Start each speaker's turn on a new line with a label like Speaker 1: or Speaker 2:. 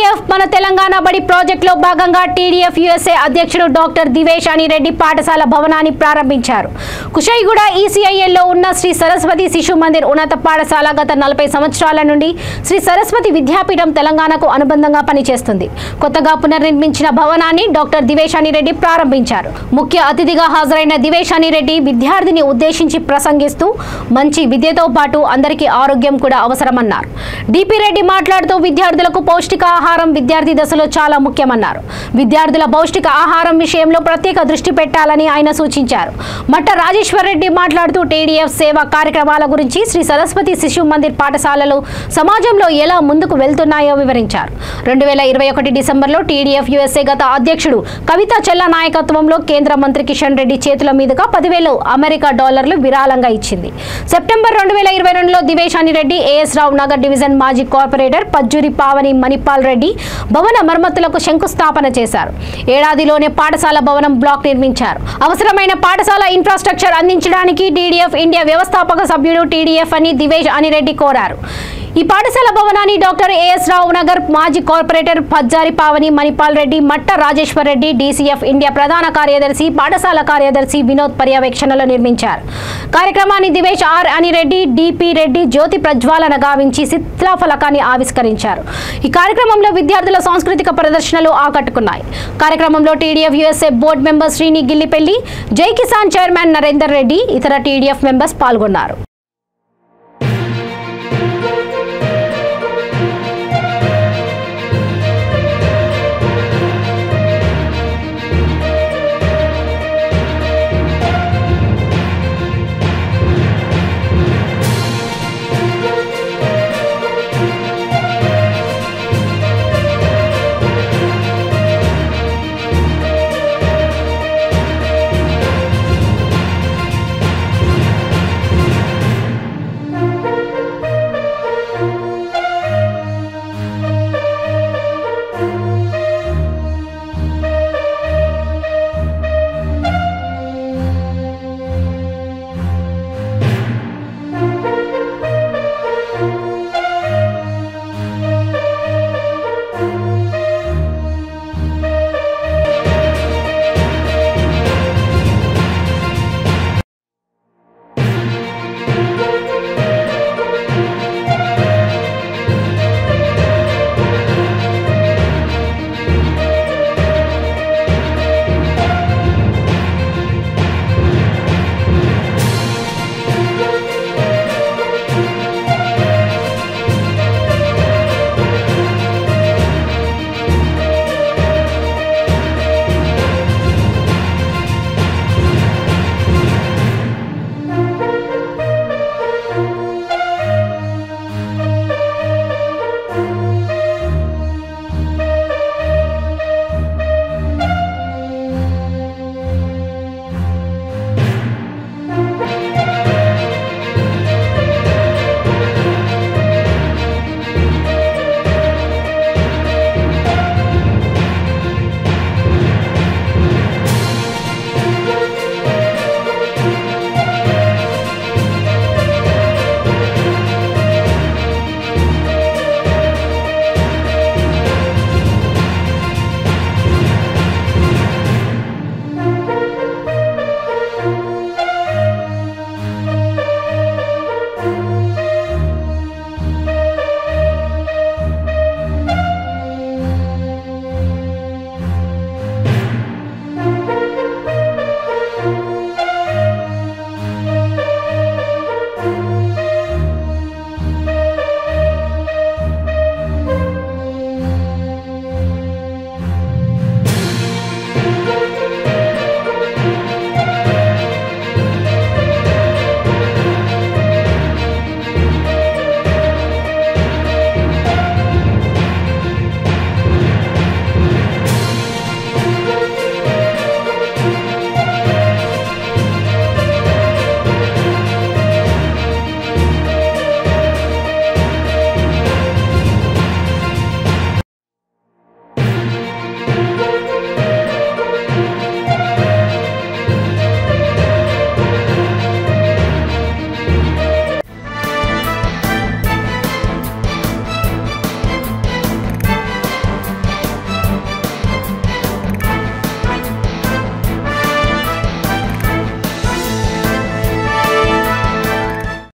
Speaker 1: TDF మన తెలంగాణ బడి ప్రాజెక్టులో భాగంగా టీడీఎఫ్ యూఎస్ఏ అధ్యక్షుడు డాక్టర్ దివేష్ అనిరెడ్డి పాఠశాల భవనాన్ని ప్రారంభించారు. కుషాయిగూడ ఈసీఐఎల్లో ఉన్న శ్రీ సరస్వతి శిశు మందిర్ ఉన్నత పాఠశాల గత 40 సంవత్సరాల నుండి శ్రీ సరస్వతి విద్యాపీఠం తెలంగాణకు అనుబంధంగా పనిచేస్తుంది. కొత్తగా పునర్నిర్మించిన భవనాన్ని డాక్టర్ దివేష్ అనిరెడ్డి ప్రారంభించారు. ముఖ్య అతిథిగా హాజరైన దివేష్ అనిరెడ్డి విద్యార్థిని ఉద్దేశించి ప్రసంగిస్తూ మంచి విద్యతో పాటు అందరికీ ఆరోగ్యం కూడా అవసరమన్నారు. డిపి రెడ్డి మాట్లాడుతూ విద్యార్థులకు పౌష్టికాహారం విద్యార్థి దశలో చాలా ముఖ్యమన్నారు. విద్యార్థుల పౌష్టిక ఆహారం విషయంలో ప్రత్యేక దృష్టి పెట్టాలని ఆయన సూచించారు. మట్ట రాజేశ్వర్ రెడ్డి మాట్లాడుతూ టీడీఎఫ్ సేవా కార్యక్రమాల గురించి శ్రీ సరస్వతి శిశు మందిర్ పాఠశాలలు సమాజంలో ఎలా ముందుకు వెళ్తున్నాయో వివరించారు. 2021 డిసెంబర్లో టీడీఎఫ్ యూఎస్ఏ గత అధ్యక్షుడు కవితా చెల్ల నాయకత్వంలో కేంద్ర మంత్రి కిషన్ రెడ్డి చేతుల మీదుగా 10,000 అమెరికా డాలర్లు విరాళంగా ఇచ్చింది. సెప్టెంబర్ 2022లో దివేష్ అనిరెడ్డి ఏఎస్ రావు నగర్ డివిజన్ మాజీ కార్పొరేటర్ పజ్జూరి పావని మణిపాల్ రెడ్డి భవన మరమ్మతులకు శంకుస్థాపన చేశారు. ఏడాదిలోనే పాఠశాల భవనం బ్లాక్ నిర్మించారు. అవసరమైన పాఠశాల ఇన్ఫ్రాస్ట్రక్చర్ అందించడానికి టీడీఎఫ్ ఇండియా వ్యవస్థాపక సభ్యుడు టీడీఎఫ్ అని దివేష్ అనిరెడ్డి కోరారు. ఈ పాఠశాల భవనాన్ని డాక్టర్ ఏఎస్ రావు నగర్ మాజీ కార్పొరేటర్ పజ్జారి పావని మణిపాల్ రెడ్డి, మట్ట రాజేశ్వర్ రెడ్డి, డీసీఎఫ్ ఇండియా ప్రధాన కార్యదర్శి, పాఠశాల కార్యదర్శి వినోద్ పర్యవేక్షణలో నిర్మించారు. కార్యక్రమాన్ని దివేష్ ఆర్ అనిరెడ్డి, డిపి రెడ్డి జ్యోతి ప్రజ్వాలన గావించి శిథిలాఫలకాన్ని ఆవిష్కరించారు. ఈ కార్యక్రమంలో విద్యార్థుల సాంస్కృతిక ప్రదర్శనలు ఆకట్టుకున్నాయి. కార్యక్రమంలో TDF USA board member Srini Gillipelli, Jai Kisan chairman Narender Reddy, ఇతర టీడీఎఫ్ మెంబర్స్ పాల్గొన్నారు.